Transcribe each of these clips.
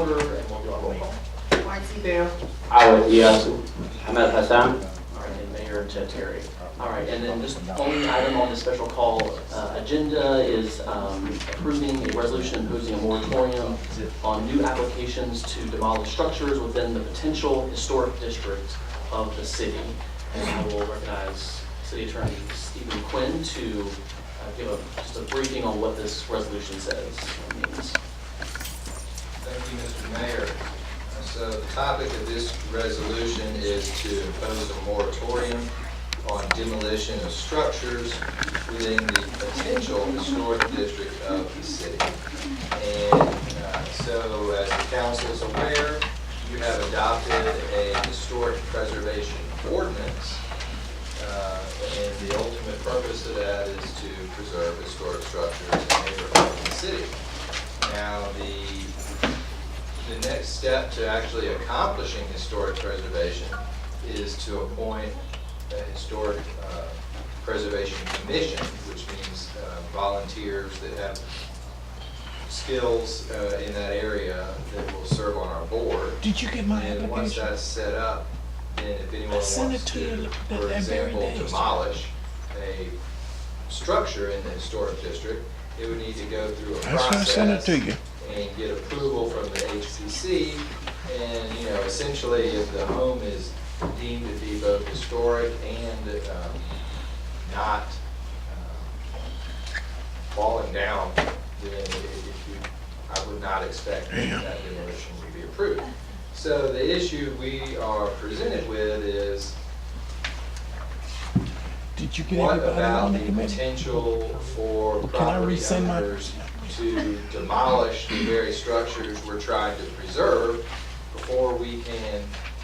order, and we'll do our roll call. Whitesy. I would, yes. Ahmed Hassan. All right, and Mayor Ted Terry. All right, and then just the only item on the special call agenda is approving a resolution imposing a moratorium on new applications to demolish structures within the potential historic district of the city. And I will recognize City Attorney Stephen Quinn to give just a briefing on what this resolution says and means. Thank you, Mr. Mayor. So the topic of this resolution is to impose a moratorium on demolition of structures within the potential historic district of the city. And so as the council is aware, you have adopted a historic preservation ordinance. And the ultimate purpose of that is to preserve historic structures and neighborhoods in the city. Now, the next step to actually accomplishing historic preservation is to appoint a historic preservation commission, which means volunteers that have skills in that area that will serve on our board. Did you get my And once application? that's set up, then if anyone I sent wants it to you to, for that very example, day. demolish a structure in the historic district, it would need to go through a That's why I sent it process to you. and get approval from the HPC. And, you know, essentially, if the home is deemed to be both historic and not falling down, then I would not expect that demolition would be approved. So the issue we are presented with is, Did you get what everybody about on the the committee? potential for Can I property resend my? owners to demolish the very structures we're trying to preserve before we can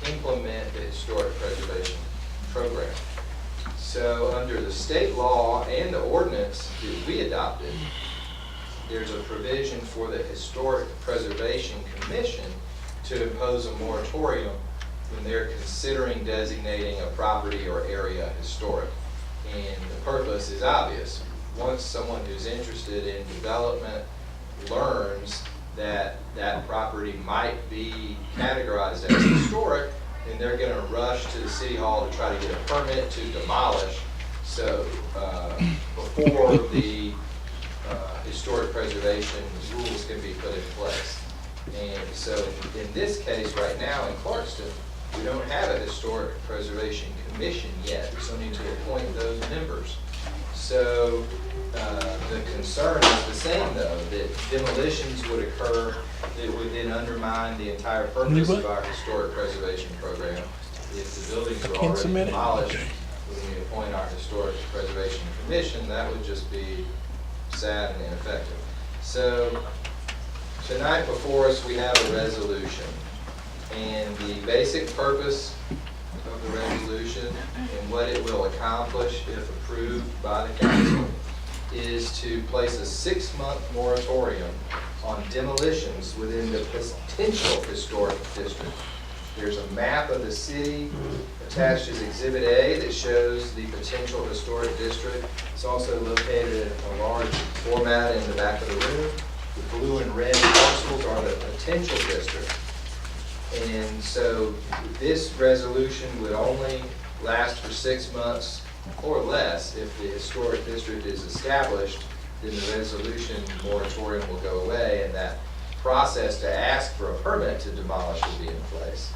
implement the historic preservation program? So under the state law and the ordinance that we adopted, there's a provision for the Historic Preservation Commission to impose a moratorium when they're considering designating a property or area historic. And the purpose is obvious. Once someone who's interested in development learns that that property might be categorized as historic, then they're going to rush to the city hall to try to get a permit to demolish. So before the historic preservation rules can be put in place. And so in this case right now in Clarkston, we don't have a historic preservation commission yet. We still need to appoint those members. So the concern is the same though, that demolitions would occur that would then undermine the entire purpose of our historic preservation program. If the buildings were already demolished, when we appoint our historic preservation commission, that would just be sad and ineffective. So tonight before us we have a resolution, and the basic purpose of the resolution and what it will accomplish if approved by the council is to place a 6-month moratorium on demolitions within the potential historic district. There's a map of the city attached as Exhibit A that shows the potential historic district. It's also located in a large format in the back of the room. The blue and red parcels are the potential district. And so this resolution would only last for 6 months or less. If the historic district is established, then the resolution moratorium will go away, and that process to ask for a permit to demolish will be in place.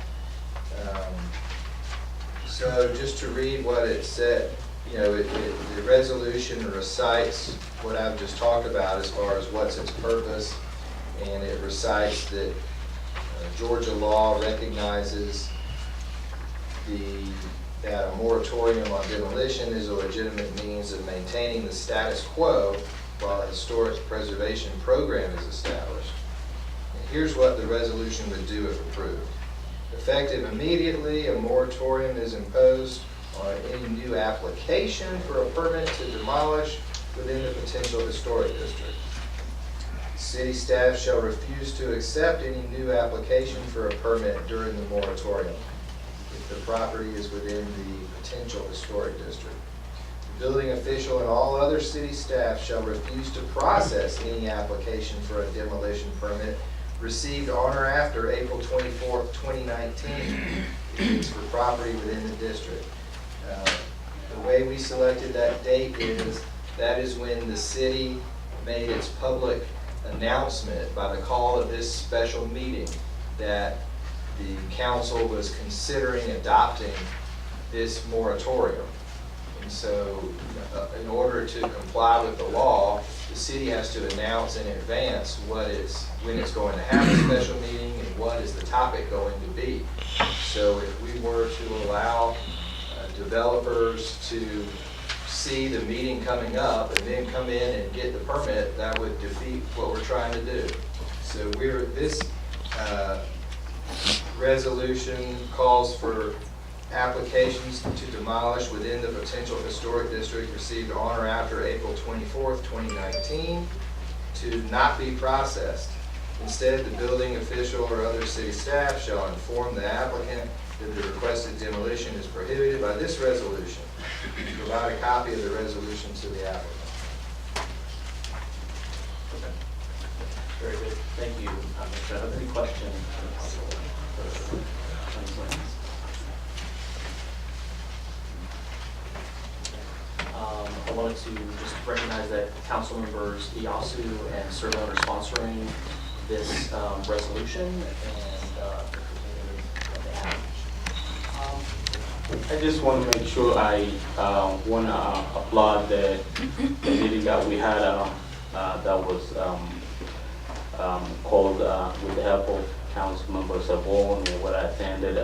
So just to read what it said, you know, the resolution recites what I've just talked about as far as what's its purpose, and it recites that Georgia law recognizes that a moratorium on demolition is a legitimate means of maintaining the status quo while a historic preservation program is established. And here's what the resolution would do if approved. Effective immediately, a moratorium is imposed on any new application for a permit to demolish within the potential historic district. City staff shall refuse to accept any new application for a permit during the moratorium if the property is within the potential historic district. The building official and all other city staff shall refuse to process any application for a demolition permit received on or after April 24th, 2019. It's for property within the district. The way we selected that date is, that is when the city made its public announcement by the call of this special meeting that the council was considering adopting this moratorium. And so, in order to comply with the law, the city has to announce in advance when it's going to have a special meeting and what is the topic going to be. So if we were to allow developers to see the meeting coming up and then come in and get the permit, that would defeat what we're trying to do. So this resolution calls for applications to demolish within the potential historic district received on or after April 24th, 2019 to not be processed. Instead, the building official or other city staff shall inform the applicant that the requested demolition is prohibited by this resolution. Provide a copy of the resolution to the applicant. Okay. Very good. Thank you, Mr. Evans. Any questions from the council? I wanted to just recognize that council members Iyasu and Servo are sponsoring this resolution, and I just want to make sure I want to applaud the meeting that we had that was called with the help of council members Savon, what I attended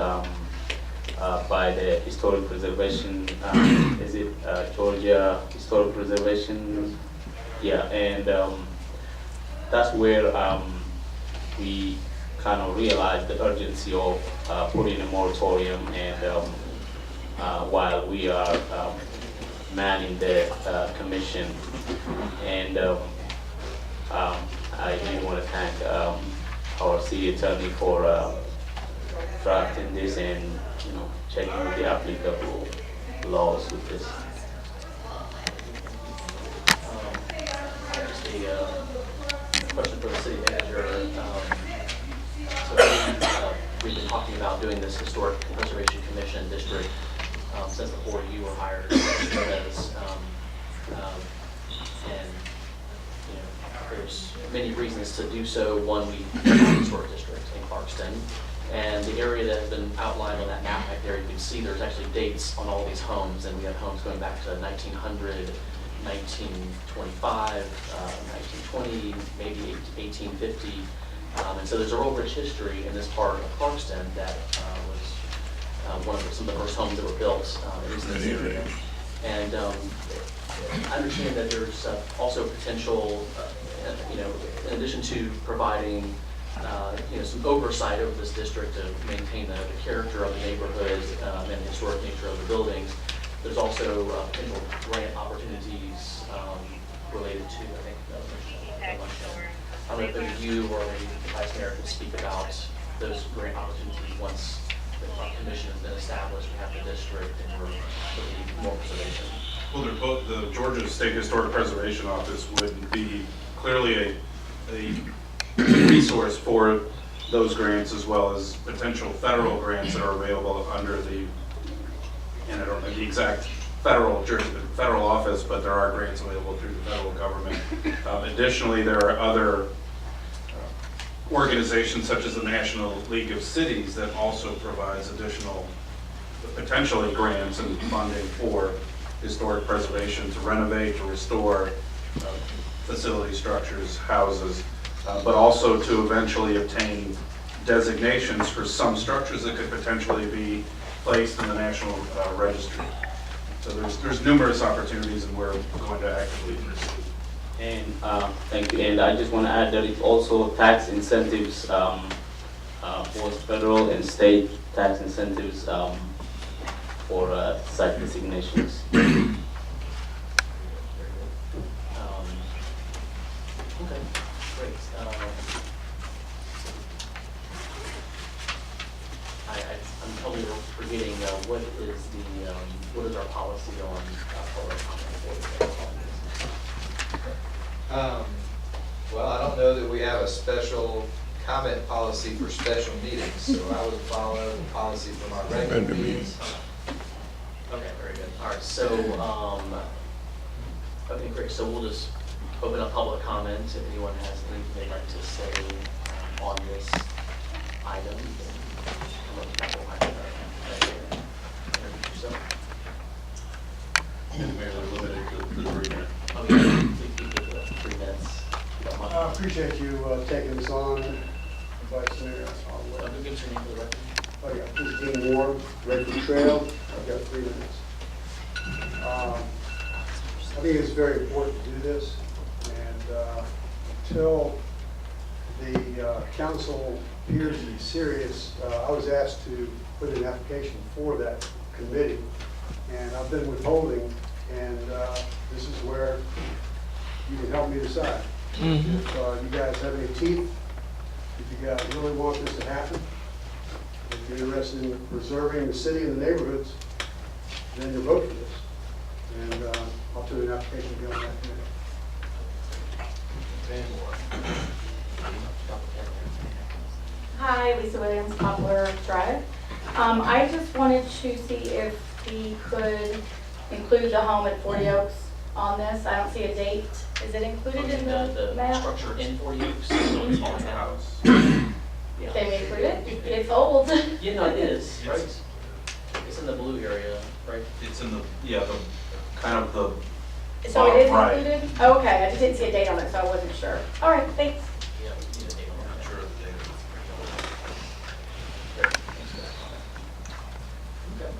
by the historic preservation, is it Georgia Historic Preservation? Yeah, and that's where we kind of realized the urgency of putting a moratorium, and while we are manning the commission, and I do want to thank our city attorney for drafting this and checking with the applicable laws with this. just a question for the city manager. So we've been talking about doing this historic preservation commission district since before you were hired as, and there's many reasons to do so. One, we have a historic district in Clarkston, and the area that has been outlined on that map back there, you can see there's actually dates on all these homes, and we have homes going back to 1900, 1925, 1920, maybe 1850. And so there's a real rich history in this part of Clarkston that was some of the first homes that were built in this area. And I understand that there's also potential, in addition to providing some oversight over this district to maintain the character of the neighborhood and the historic nature of the buildings, there's also potential grant opportunities related to, I think, I don't know if maybe you or maybe the Vice Mayor can speak about those grant opportunities once the commission has been established, we have the district, and we're looking more preservation. Well, the Georgia State Historic Preservation Office would be clearly a resource for those grants, as well as potential federal grants that are available under the, and I don't know the exact federal office, but there are grants available through the federal government. Additionally, there are other organizations such as the National League of Cities that also provides additional, potentially grants and funding for historic preservation to renovate, to restore facility structures, houses, but also to eventually obtain designations for some structures that could potentially be placed in the National Registry. So there's numerous opportunities, and we're going to actively pursue. And thank you. And I just want to add that it's also tax incentives, both federal and state tax incentives for site designations. Okay, great. I'm totally forgetting what is our policy on public comment? Well, I don't know that we have a special comment policy for special meetings, so I would follow the policy from our regular meetings. Okay, very good. All right, so, okay, great. So we'll just open up public comment. If anyone has anything they'd like to say on this item, then come up to the microphone right here. Introduce yourself. Mayor, they're limited to 3 minutes. Oh, yeah, we keep it to 3 minutes. If you don't mind. I appreciate you taking this on, Vice Mayor. Give us your name for the record. Oh, yeah, this is Dean Moore, Redwood Trail. I've got 3 minutes. I think it's very important to do this, and until the council appears to be serious, I was asked to put in an application for that committee, and I've been withholding, and this is where you can help me decide. If you guys have any teeth, if you guys really want this to happen, if you're interested in preserving the city and the neighborhoods, then you vote for this. And I'll do an application to be on that committee. Hi, Lisa Williams, Poplar Drive. I just wanted to see if we could include the home at 40 Oaks on this. I don't see a date. Is it included in the The map? structure in 40 Oaks, so it's on the house. Yeah. Can we include it? It's old. Yeah, no, it is, right? It's in the blue area, right? It's in the, yeah, the, kind of the, So it is Right. included? Okay, I just didn't see a date on it, so I wasn't sure. All right, thanks. Yeah, we need a date on that. I'm not sure of the date. Great, thanks for that comment. Okay.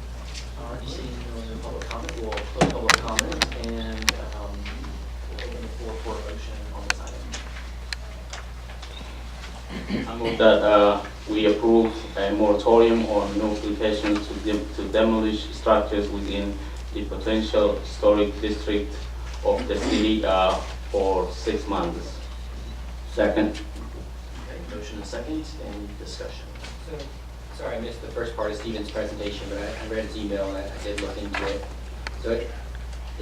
All right, seeing no other public comment, we'll close public comment and we'll open the floor for a motion on this item. I move that we approve a moratorium on new applications to demolish structures within the potential historic district of the city for 6 months. Second. Okay, motion and second, any discussion? So, sorry, I missed the first part of Stephen's presentation, but I read his email and I did look into it. So it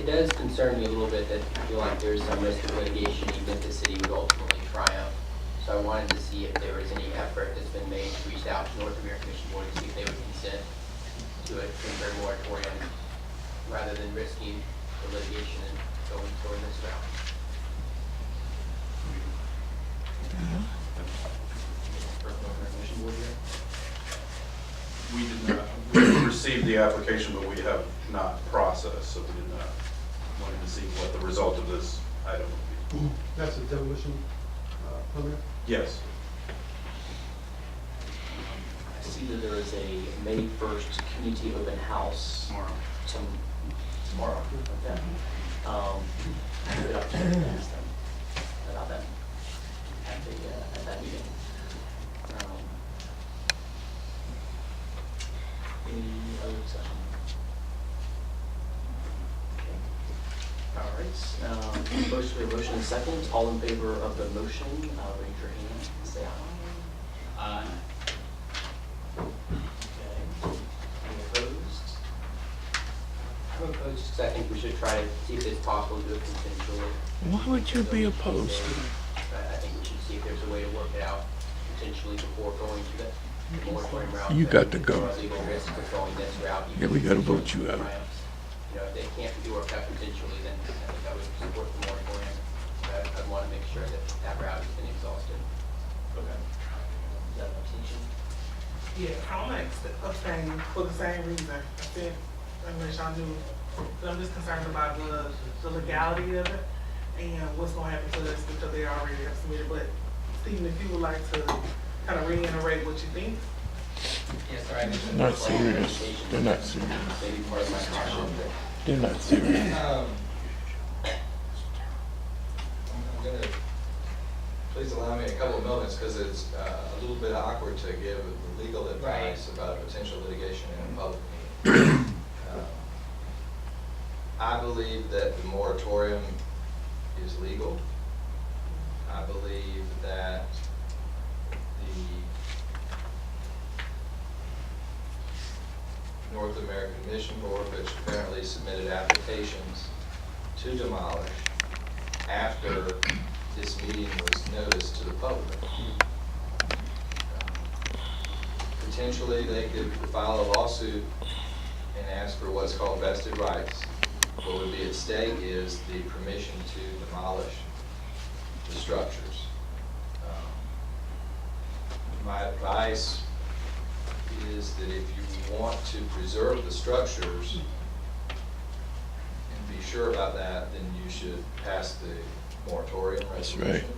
does concern me a little bit that I feel like there's some risk of litigation even if the city would ultimately triumph. So I wanted to see if there was any effort that's been made to reach out to North American Mission Board to see if they would consent to a temporary moratorium rather than risking the litigation and going toward this route. North American Mission Board here? We did not, we received the application, but we have not processed, so we did not, wanted to see what the result of this item would be. That's a demolition permit? Yes. I see that there is a May 1st community open house Tomorrow. tomorrow. Okay. Good opportunity to ask them about that at that meeting. Any other discussion? Okay. All right, motion and second. All in favor of the motion, raise your hand and say aye. Aye. Okay. Any opposed? I'm opposed because I think we should try to see if it's possible to do it consensually. Why would you be opposed to it? I think we should see if there's a way to work it out potentially before going to the moratorium route. You got to go. Or legal risk of going this route. Yeah, we gotta vote you out. You know, if they can't be worked out potentially, then I think I would support the moratorium. But I'd want to make sure that that route has been exhausted. Okay. Is that an abstention? Yeah, I'm abstaining for the same reason. I said, unless y'all do, but I'm just concerned about the legality of it and what's gonna happen to us because they already have submitted. But Stephen, if you would like to kind of reiterate what you think. Yes, sir. I mentioned Not before, serious. They're not serious. maybe part of my caution. They're not serious. I'm gonna, please allow me a couple of moments, because it's a little bit awkward to give legal advice about potential litigation in a public meeting. I believe that the moratorium is legal. I believe that the North American Mission Board, which apparently submitted applications to demolish after this meeting was noticed to the public. potentially they could file a lawsuit and ask for what's called vested rights. What would be at stake is the permission to demolish the structures. My advice is that if you want to preserve the structures and be sure about that, then you should pass the moratorium That's resolution.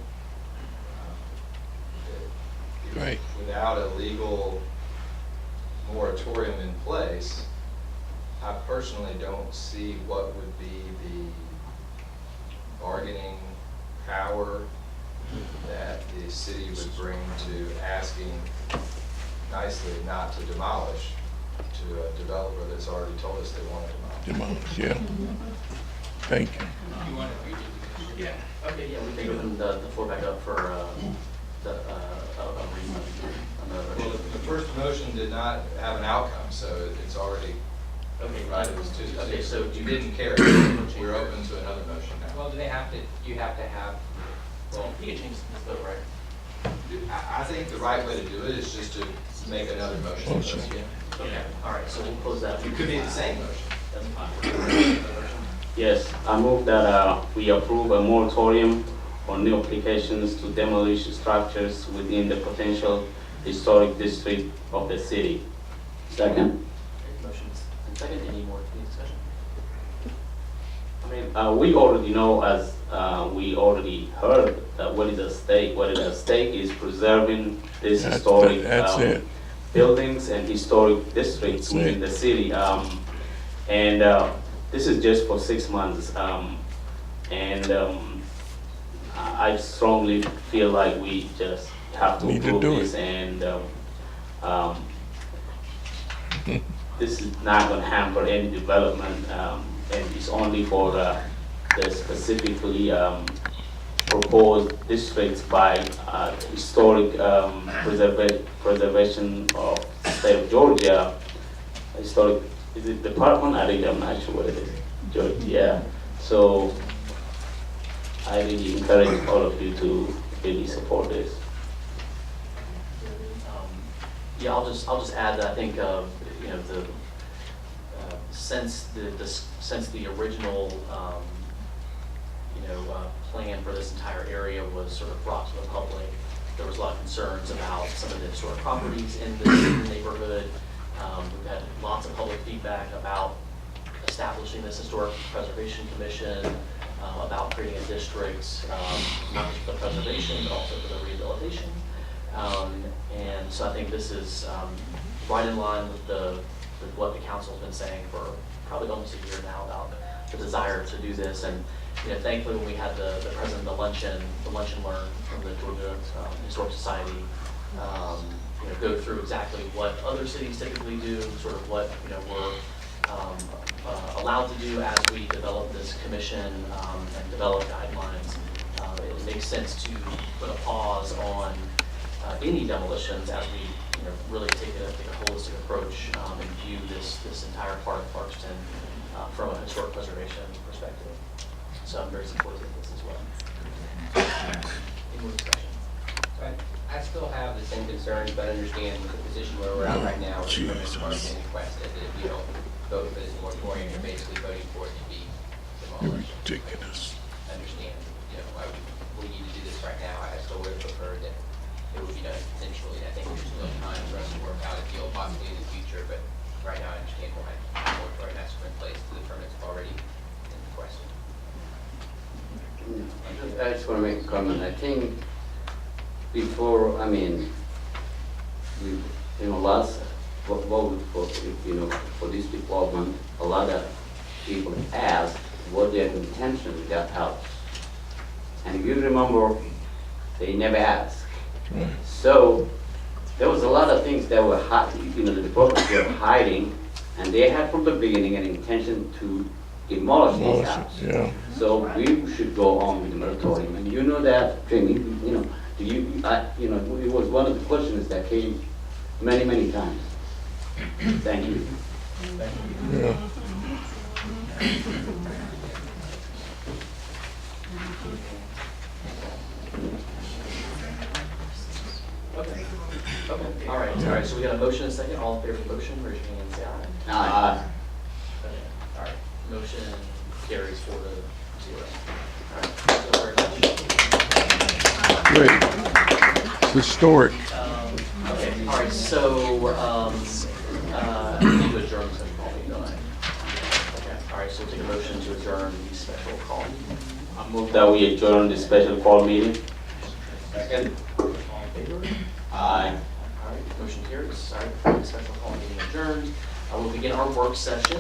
Right. Without a legal moratorium in place, I personally don't see what would be the bargaining power that the city would bring to asking nicely not to demolish to a developer that's already told us they want to demolish. Demolish, yeah. Thank you. Yeah. Okay, yeah, we can open the floor back up for a reason. Well, the first motion did not have an outcome, so it's already, Okay, right, it was 2-2. Okay, so You didn't carry. We're open to another motion now. Well, do they have to, you have to have, well, you can change this vote, right? I think the right way to do it is just to make another motion. Motion. Okay, all right, so we'll close that. It could be the same motion. That's fine. Yes, I move that we approve a moratorium on new applications to demolish structures within the potential historic district of the city. Second. Motions and second, any discussion? I mean, we already know, as we already heard, that what is at stake. What is at stake is preserving this historic That's it. buildings and historic districts That's within it. the city. This is just for 6 months. I strongly feel like we just have to Need to approve do this, it. and this is not going to hamper any development, and it's only for the specifically proposed districts by historic preservation of the state of Georgia. Historic, is it department? I'm not sure what it is. Georgia, yeah. So I really encourage all of you to really support this. Yeah, I'll just add that I think you know, the since the original plan for this entire area was sort of brought to the public, there was a lot of concerns about some of the historic properties in the neighborhood. We've had lots of public feedback about establishing this historic preservation commission, about creating a district, not just for the preservation, but also for the rehabilitation. And so I think this is right in line with what the council's been saying for probably almost a year now about the desire to do this. And thankfully, when we had the president of the luncheon learn from the Georgia Historic Society, go through exactly what other cities typically do, sort of what we're allowed to do as we develop this commission and develop guidelines. It makes sense to put a pause on any demolitions as we really take a holistic approach and view this entire part of Clarkston from a historic preservation perspective. So I'm very supportive of this as well. Any more discussion? I still have the same concerns, but understand the position where we're at right now with the permit department requested that if you don't vote for this moratorium, you're basically voting for it to be demolished. Ridiculous. Understand, we need to do this right now. I still would have preferred that it would be done potentially. I think there's still time for us to work out a deal possibly in the future, but right now I understand why the moratorium has to be in place to the permits already in the question. I just want to make a comment. I think before, last vote for this department, a lot of people asked what their intention with that house. And if you remember, they never asked. So there was a lot of things that were the department were hiding, and they had from the beginning an intention to demolish this house. Yeah. So we should go on with the moratorium, and you know that, Jamie. It was one of the questions that came many times. Thank you. Yeah. Okay. Okay, all right, so we got a motion and a second. All in favor of the motion, raise your hand and say aye. Aye. All right, motion carries 4-0. All right, so very much. Great. It's historic. Okay, all right, so, we need to adjourn the special call meeting, don't I? Okay, all right, so we'll take a motion to adjourn the special call meeting. I move that we adjourn the special call meeting. Second. All in favor? Aye. All right, motion carries. All right, the special call meeting adjourned. We'll begin our work session.